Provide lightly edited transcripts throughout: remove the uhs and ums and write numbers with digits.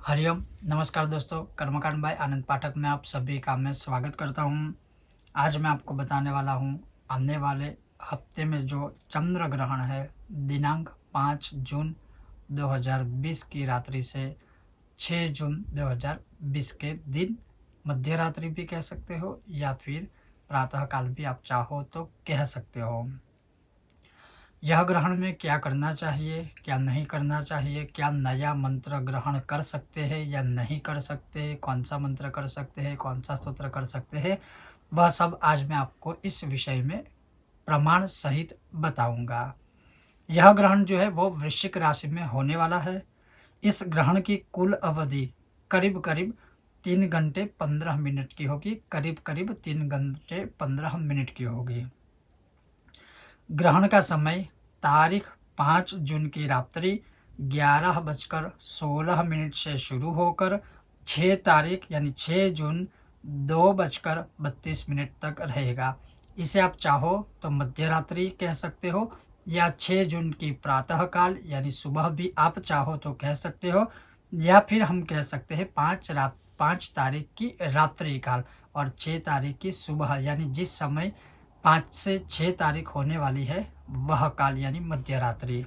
हरिओम। नमस्कार दोस्तों, कर्मकांड बाय आनंद पाठक में आप सभी का मैं स्वागत करता हूँ। आज मैं आपको बताने वाला हूँ आने वाले हफ्ते में जो चंद्र ग्रहण है दिनांक 5 जून 2020 की रात्रि से 6 जून 2020 के दिन, मध्य रात्रि भी कह सकते हो या फिर प्रातःकाल भी आप चाहो तो कह सकते हो। यह ग्रहण में क्या करना चाहिए, क्या नहीं करना चाहिए, क्या नया मंत्र ग्रहण कर सकते हैं या नहीं कर सकते, कौन सा मंत्र कर सकते हैं, कौन सा स्तोत्र कर सकते हैं, वह सब आज मैं आपको इस विषय में प्रमाण सहित बताऊंगा। यह ग्रहण जो है वो वृश्चिक राशि में होने वाला है। इस ग्रहण की कुल अवधि करीब करीब 3 घंटे 15 मिनट की होगी, करीब करीब 3 घंटे 15 मिनट की होगी। ग्रहण का समय तारीख 5 जून की रात्रि 11:16 से शुरू होकर 6 तारीख यानी 6 जून 2:32 तक रहेगा। इसे आप चाहो तो मध्य रात्रि कह सकते हो या 6 जून की प्रातःकाल यानी सुबह भी आप चाहो तो कह सकते हो, या फिर हम कह सकते हैं 5 तारीख की रात्रि काल और 6 तारीख की सुबह, यानी जिस समय 5 से 6 तारीख होने वाली है वह काल यानी मध्य रात्रि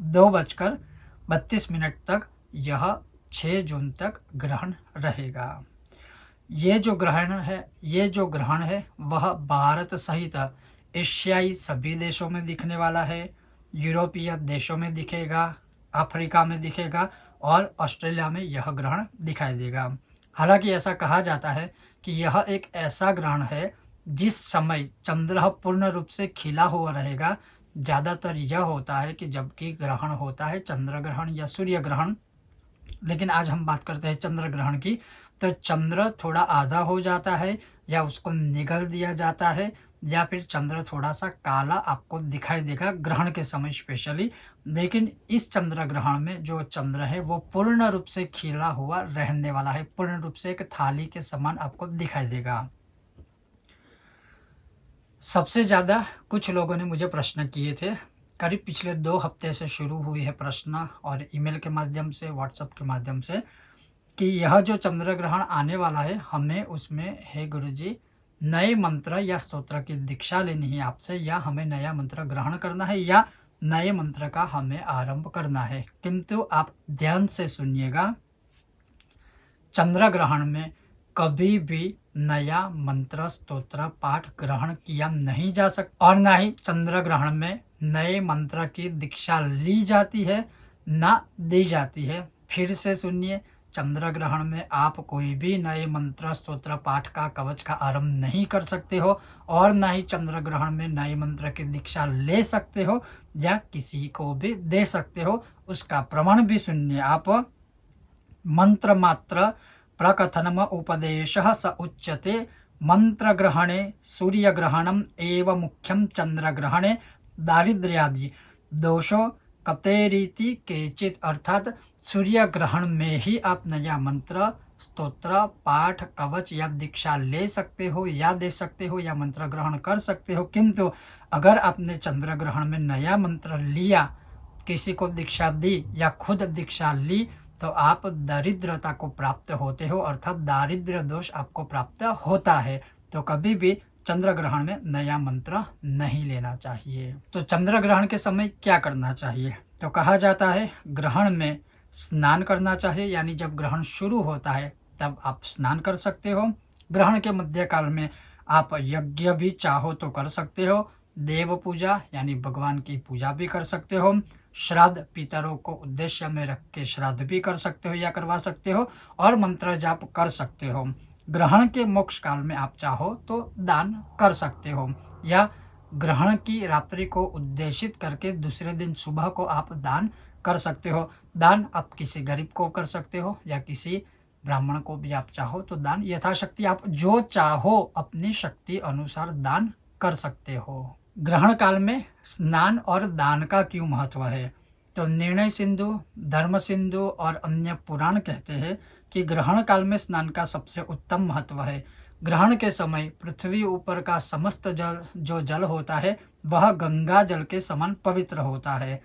2:32 तक यह 6 जून तक ग्रहण रहेगा। ये जो ग्रहण है वह भारत सहित एशियाई सभी देशों में दिखने वाला है। यूरोपीय देशों में दिखेगा, अफ्रीका में दिखेगा और ऑस्ट्रेलिया में यह ग्रहण दिखाई देगा। हालांकि ऐसा कहा जाता है कि यह एक ऐसा ग्रहण है जिस समय चंद्र पूर्ण रूप से खिला हुआ रहेगा। ज़्यादातर यह होता है कि जबकि ग्रहण होता है चंद्र ग्रहण या सूर्य ग्रहण, लेकिन आज हम बात करते हैं चंद्र ग्रहण की, तो चंद्र थोड़ा आधा हो जाता है या उसको निगल दिया जाता है, या फिर चंद्र थोड़ा सा काला आपको दिखाई देगा ग्रहण के समय स्पेशली। लेकिन इस चंद्र ग्रहण में जो चंद्र है वो पूर्ण रूप से खिला हुआ रहने वाला है, पूर्ण रूप से एक थाली के समान आपको दिखाई देगा। सबसे ज़्यादा कुछ लोगों ने मुझे प्रश्न किए थे, करीब पिछले 2 हफ्ते से शुरू हुई है प्रश्न और ईमेल के माध्यम से, व्हाट्सएप के माध्यम से, कि यह जो चंद्र ग्रहण आने वाला है हमें उसमें, हे गुरुजी, नए मंत्र या स्तोत्र की दीक्षा लेनी है आपसे, या हमें नया मंत्र ग्रहण करना है या नए मंत्र का हमें आरंभ करना है। किंतु आप ध्यान से सुनिएगा, चंद्र ग्रहण में कभी भी नया मंत्र स्तोत्र पाठ ग्रहण किया नहीं जा सकता और ना ही चंद्र ग्रहण में नए मंत्र की दीक्षा ली जाती है ना दी जाती है। फिर से सुनिए, चंद्र ग्रहण में आप कोई भी नए मंत्र स्तोत्र पाठ का कवच का आरंभ नहीं कर सकते हो और ना ही चंद्र ग्रहण में नए मंत्र की दीक्षा ले सकते हो या किसी को भी दे सकते हो। उसका प्रमाण भी सुनिए आप। मंत्र मात्र प्रकथनम उपदेशः स उच्यते मंत्रग्रहणे सूर्यग्रहणम एव मुख्यम चंद्रग्रहणे दारिद्र्यादि दोषो कतेरीति केचित, अर्थात सूर्य ग्रहण में ही आप नया मंत्र स्तोत्र पाठ कवच या दीक्षा ले सकते हो या दे सकते हो या मंत्र ग्रहण कर सकते हो। किंतु अगर आपने चंद्र ग्रहण में नया मंत्र लिया, किसी को दीक्षा दी या खुद दीक्षा ली, तो आप दरिद्रता को प्राप्त होते हो, अर्थात दारिद्र्य दोष आपको प्राप्त होता है। तो कभी भी चंद्र ग्रहण में नया मंत्र नहीं लेना चाहिए। तो चंद्र ग्रहण के समय क्या करना चाहिए? तो कहा जाता है ग्रहण में स्नान करना चाहिए, यानी जब ग्रहण शुरू होता है तब आप स्नान कर सकते हो। ग्रहण के मध्यकाल में आप यज्ञ भी चाहो तो कर सकते हो, देव पूजा यानी भगवान की पूजा भी कर सकते हो, श्राद्ध पितरों को उद्देश्य में रख के श्राद्ध भी कर सकते हो या करवा सकते हो, और मंत्र जाप कर सकते हो। ग्रहण के मोक्ष काल में आप चाहो तो दान कर सकते हो, या ग्रहण की रात्रि को उद्देशित करके दूसरे दिन सुबह को आप दान कर सकते हो। दान आप किसी गरीब को कर सकते हो या किसी ब्राह्मण को भी आप चाहो तो दान यथाशक्ति आप जो चाहो अपनी शक्ति अनुसार दान कर सकते हो। ग्रहण काल में स्नान और दान का क्यों महत्व है? तो निर्णय सिंधु, धर्म सिंधु और अन्य पुराण कहते हैं कि ग्रहण काल में स्नान का सबसे उत्तम महत्व है। ग्रहण के समय पृथ्वी ऊपर का समस्त जल जो जल होता है वह गंगा जल के समान पवित्र होता है।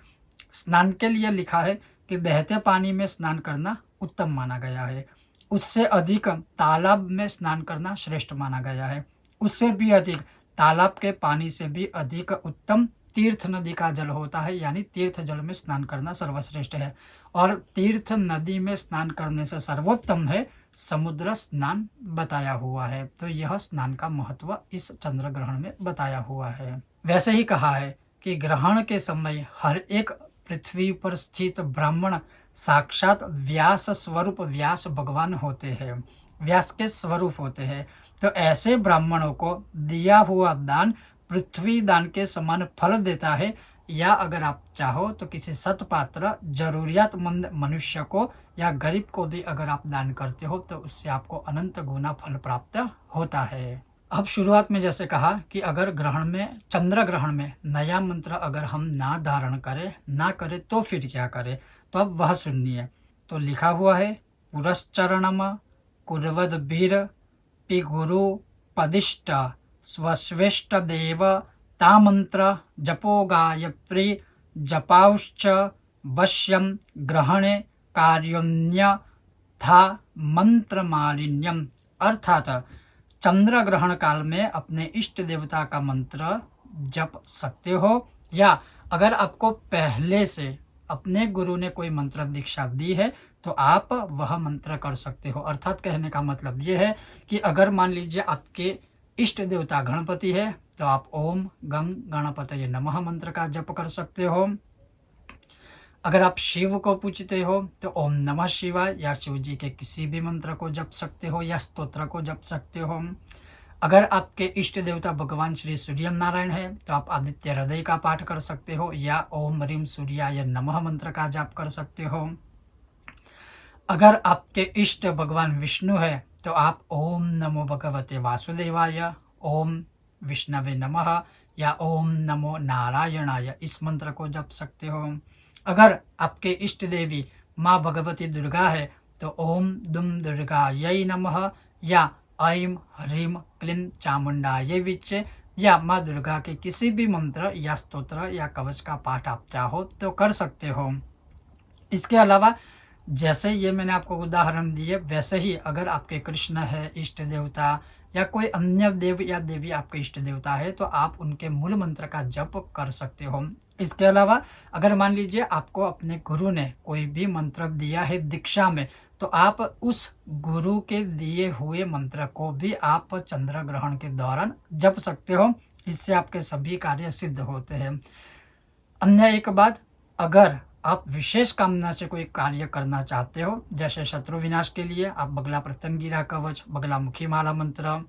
स्नान के लिए लिखा है कि बहते पानी में स्नान करना उत्तम माना गया है। उससे अधिक तालाब में स्नान करना श्रेष्ठ माना गया है। उससे भी अधिक तालाब के पानी से भी अधिक उत्तम तीर्थ नदी का जल होता है, यानी तीर्थ जल में स्नान करना सर्वश्रेष्ठ है। और तीर्थ नदी में स्नान करने से सर्वोत्तम है समुद्र स्नान बताया हुआ है। तो यह स्नान का महत्व इस चंद्र ग्रहण में बताया हुआ है। वैसे ही कहा है कि ग्रहण के समय हर एक पृथ्वी पर स्थित ब्राह्मण साक्षात व्यास स्वरूप व्यास भगवान होते हैं, व्यास के स्वरूप होते हैं। तो ऐसे ब्राह्मणों को दिया हुआ दान पृथ्वी दान के समान फल देता है। या अगर आप चाहो तो किसी सत्पात्र जरूरियातमंद मनुष्य को या गरीब को भी अगर आप दान करते हो तो उससे आपको अनंत गुना फल प्राप्त होता है। अब शुरुआत में जैसे कहा कि अगर ग्रहण में चंद्र ग्रहण में नया मंत्र अगर हम ना धारण करें ना करें तो फिर क्या करें, तो अब वह सुनिए। तो लिखा हुआ है पुरश्चरणम कुर्वद वीर पि गुरु पदिष्ट स्वश्वेष्ट देव तामंत्र जपो गायत्री जपाउश्च वश्यम ग्रहणे कार्योन्य था मंत्र मालिन्यम। अर्थात चंद्र ग्रहण काल में अपने इष्ट देवता का मंत्र जप सकते हो, या अगर आपको पहले से अपने गुरु ने कोई मंत्र दीक्षा दी है तो आप वह मंत्र कर सकते हो। अर्थात कहने का मतलब ये है कि अगर मान लीजिए आपके इष्ट देवता गणपति है तो आप ओम गंग गणपतये नमः मंत्र का जप कर सकते हो। अगर आप शिव को पूजते हो तो ओम नमः शिवाय या शिव जी के किसी भी मंत्र को जप सकते हो या स्तोत्र को जप सकते हो। अगर आपके इष्ट देवता भगवान श्री सूर्य नारायण है तो आप आदित्य हृदय का पाठ कर सकते हो या ओम ह्रीम सूर्याय नमः मंत्र का जाप कर सकते हो। अगर आपके इष्ट भगवान विष्णु है तो आप ओम नमो भगवते वासुदेवाय, ओम विष्णवे नमः या ओम नमो नारायणाय इस मंत्र को जप सकते हो। अगर आपके इष्ट देवी माँ भगवती दुर्गा है तो ओम दुम दुर्गायै नमः या ऐं ह्रीं क्लीं चामुंडायै विच्चे या माँ दुर्गा के किसी भी मंत्र या स्तोत्र या कवच का पाठ आप चाहो तो कर सकते हो। इसके अलावा जैसे ये मैंने आपको उदाहरण दिए वैसे ही अगर आपके कृष्ण है इष्ट देवता या कोई अन्य देव या देवी आपके इष्ट देवता है तो आप उनके मूल मंत्र का जप कर सकते हो। इसके अलावा अगर मान लीजिए आपको अपने गुरु ने कोई भी मंत्र दिया है दीक्षा में तो आप उस गुरु के दिए हुए मंत्र को भी आप चंद्र ग्रहण के दौरान जप सकते हो। इससे आपके सभी कार्य सिद्ध होते हैं। अन्य एक बात, अगर आप विशेष कामना से कोई कार्य करना चाहते हो जैसे शत्रु विनाश के लिए आप बगला प्रत्यंगिरा कवच बगला मुखी माला मंत्र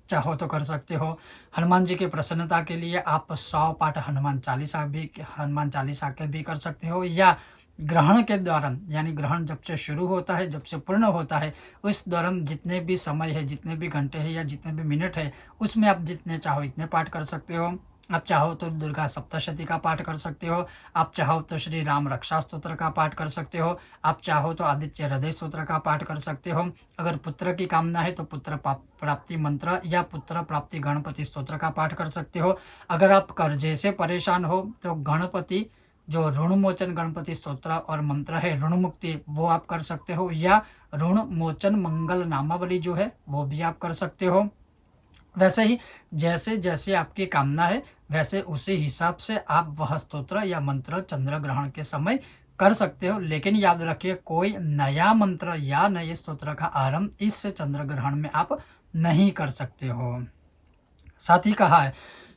चाहो तो कर सकते हो। हनुमान जी की प्रसन्नता के लिए आप 100 पाठ हनुमान चालीसा के भी कर सकते हो। या ग्रहण के दौरान यानी ग्रहण जब से शुरू होता है जब से पूर्ण होता है उस दौरान जितने भी समय है जितने भी घंटे हैं या जितने भी मिनट है उसमें आप जितने चाहो इतने पाठ कर सकते हो। आप चाहो तो दुर्गा सप्तशती का पाठ कर सकते हो, आप चाहो तो श्री राम रक्षा स्तोत्र का पाठ कर सकते हो, आप चाहो तो आदित्य हृदय स्तोत्र का पाठ कर सकते हो। अगर पुत्र की कामना है तो पुत्र प्राप्ति मंत्र या पुत्र प्राप्ति गणपति स्तोत्र का पाठ कर सकते हो। अगर आप कर्जे से परेशान हो तो गणपति जो ऋण मोचन गणपति स्तोत्र और मंत्र है ऋण मुक्ति वो आप कर सकते हो, या ऋण मोचन मंगल नामावली जो है वो भी आप कर सकते हो। वैसे ही जैसे जैसे आपकी कामना है वैसे उसी हिसाब से आप वह स्तोत्र या मंत्र चंद्र ग्रहण के समय कर सकते हो। लेकिन याद रखिए कोई नया मंत्र या नए स्तोत्र का आरंभ इस चंद्र ग्रहण में आप नहीं कर सकते हो। साथ ही कहा है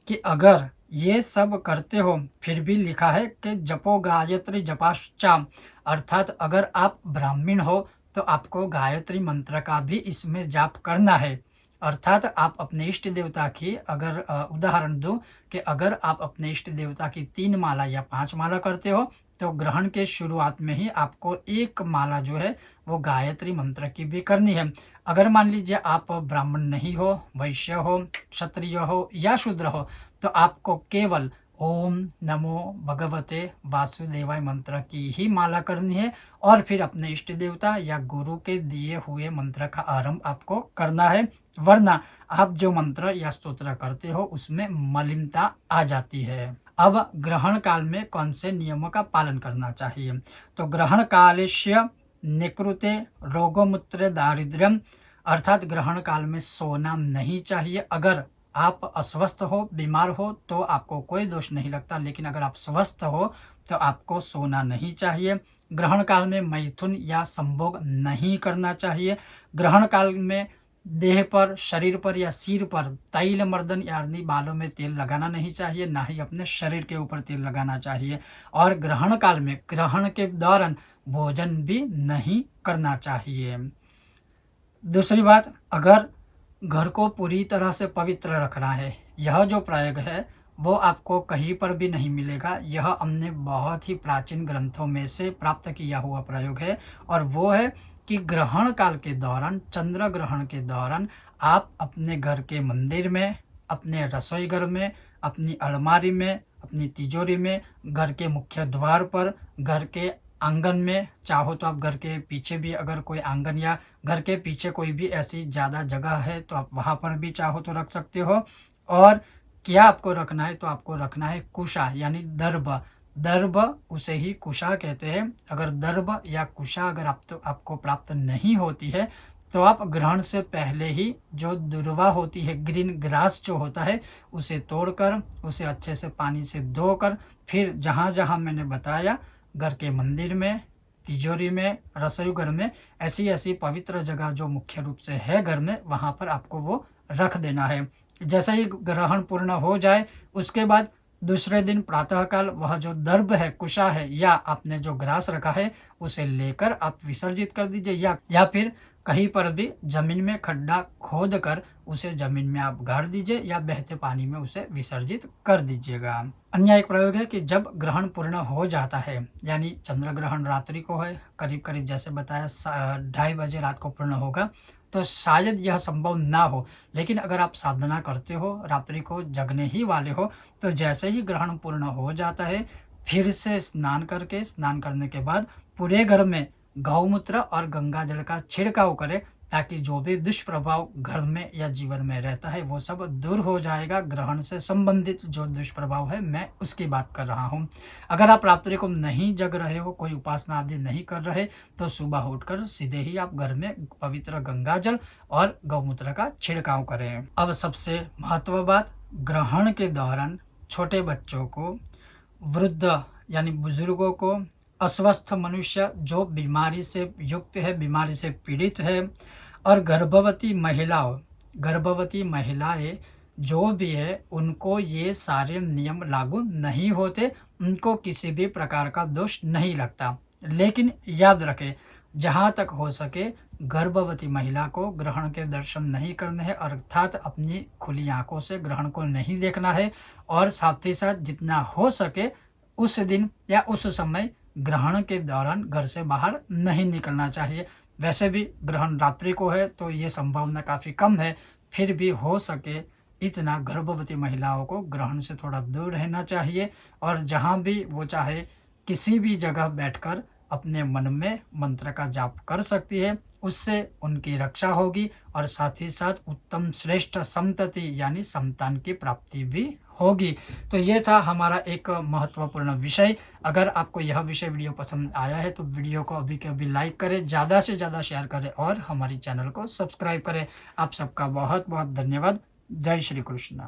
कि अगर ये सब करते हो फिर भी लिखा है कि जपो गायत्री जपाश्चाम, अर्थात अगर आप ब्राह्मण हो तो आपको गायत्री मंत्र का भी इसमें जाप करना है। अर्थात आप अपने इष्ट देवता की अगर उदाहरण दूं कि अगर आप अपने इष्ट देवता की 3 माला या 5 माला करते हो तो ग्रहण के शुरुआत में ही आपको 1 माला जो है वो गायत्री मंत्र की भी करनी है। अगर मान लीजिए आप ब्राह्मण नहीं हो, वैश्य हो, क्षत्रिय हो या शूद्र हो तो आपको केवल ओम नमो भगवते वासुदेवाय मंत्र की ही माला करनी है और फिर अपने इष्ट देवता या गुरु के दिए हुए मंत्र का आरंभ आपको करना है। वरना आप जो मंत्र या स्तोत्र करते हो उसमें मलिनता आ जाती है। अब ग्रहण काल में कौन से नियमों का पालन करना चाहिए? तो ग्रहण कालस्य निकृते रोगोमुत्रे दारिद्र्यम, अर्थात ग्रहण काल में सोना नहीं चाहिए। अगर आप अस्वस्थ हो, बीमार हो तो आपको कोई दोष नहीं लगता, लेकिन अगर आप स्वस्थ हो तो आपको सोना नहीं चाहिए। ग्रहण काल में मैथुन या संभोग नहीं करना चाहिए। ग्रहण काल में देह पर, शरीर पर या सिर पर तैल मर्दन यानी बालों में तेल लगाना नहीं चाहिए, ना ही अपने शरीर के ऊपर तेल लगाना चाहिए। और ग्रहण काल में ग्रहण के दौरान भोजन भी नहीं करना चाहिए। दूसरी बात, अगर घर को पूरी तरह से पवित्र रखना है, यह जो प्रयोग है वो आपको कहीं पर भी नहीं मिलेगा। यह हमने बहुत ही प्राचीन ग्रंथों में से प्राप्त किया हुआ प्रयोग है, और वो है कि ग्रहण काल के दौरान, चंद्र ग्रहण के दौरान आप अपने घर के मंदिर में, अपने रसोई घर में, अपनी अलमारी में, अपनी तिजोरी में, घर के मुख्य द्वार पर, घर के आंगन में, चाहो तो आप घर के पीछे भी, अगर कोई आंगन या घर के पीछे कोई भी ऐसी ज़्यादा जगह है तो आप वहाँ पर भी चाहो तो रख सकते हो। और क्या आपको रखना है, तो आपको रखना है कुशा यानी दर्भ। दर्भ उसे ही कुशा कहते हैं। अगर दर्भ या कुशा अगर आपको प्राप्त नहीं होती है तो आप ग्रहण से पहले ही जो दुर्वा होती है, ग्रीन ग्रास जो होता है, उसे तोड़कर, उसे अच्छे से पानी से धोकर, फिर जहाँ-जहाँ मैंने बताया, घर के मंदिर में, तिजोरी में, रसोई घर में, ऐसी-ऐसी पवित्र जगह जो मुख्य रूप से है घर में, वहाँ पर आपको वो रख देना है। जैसे ही ग्रहण पूर्ण हो जाए, उसके बाद दूसरे दिन प्रातःकाल वह जो दर्भ है, कुशा है, या आपने जो ग्रास रखा है, उसे लेकर आप विसर्जित कर दीजिए, या फिर कहीं पर भी ज़मीन में खड्डा खोद कर उसे ज़मीन में आप गाड़ दीजिए, या बहते पानी में उसे विसर्जित कर दीजिएगा। अन्य एक प्रयोग है कि जब ग्रहण पूर्ण हो जाता है, यानी चंद्र ग्रहण रात्रि को है, करीब-करीब जैसे बताया 2:30 बजे रात को पूर्ण होगा, तो शायद यह संभव ना हो, लेकिन अगर आप साधना करते हो, रात्रि को जगने ही वाले हो, तो जैसे ही ग्रहण पूर्ण हो जाता है, फिर से स्नान करने के बाद पूरे घर में गौमूत्र और गंगा जल का छिड़काव करें, ताकि जो भी दुष्प्रभाव घर में या जीवन में रहता है वो सब दूर हो जाएगा। ग्रहण से संबंधित जो दुष्प्रभाव है, मैं उसकी बात कर रहा हूँ। अगर आप रात्रि को नहीं जग रहे हो, कोई उपासना आदि नहीं कर रहे, तो सुबह उठकर सीधे ही आप घर में पवित्र गंगा जल और गौमूत्र का छिड़काव करें। अब सबसे महत्व बात, ग्रहण के दौरान छोटे बच्चों को, वृद्ध यानी बुजुर्गों को, अस्वस्थ मनुष्य जो बीमारी से युक्त है, बीमारी से पीड़ित है, और गर्भवती महिलाएं जो भी है, उनको ये सारे नियम लागू नहीं होते, उनको किसी भी प्रकार का दोष नहीं लगता। लेकिन याद रखें, जहाँ तक हो सके गर्भवती महिला को ग्रहण के दर्शन नहीं करने हैं, अर्थात अपनी खुली आंखों से ग्रहण को नहीं देखना है, और साथ ही साथ जितना हो सके उस दिन या उस समय ग्रहण के दौरान घर से बाहर नहीं निकलना चाहिए। वैसे भी ग्रहण रात्रि को है तो ये संभावना काफ़ी कम है, फिर भी हो सके इतना गर्भवती महिलाओं को ग्रहण से थोड़ा दूर रहना चाहिए, और जहाँ भी वो चाहे किसी भी जगह बैठकर अपने मन में मंत्र का जाप कर सकती है, उससे उनकी रक्षा होगी, और साथ ही साथ उत्तम श्रेष्ठ संतति यानी संतान की प्राप्ति भी होगी। तो ये था हमारा एक महत्वपूर्ण विषय। अगर आपको यह विषय वीडियो पसंद आया है तो वीडियो को अभी के अभी लाइक करें, ज़्यादा से ज़्यादा शेयर करें, और हमारी चैनल को सब्सक्राइब करें। आप सबका बहुत बहुत धन्यवाद। जय श्री कृष्ण।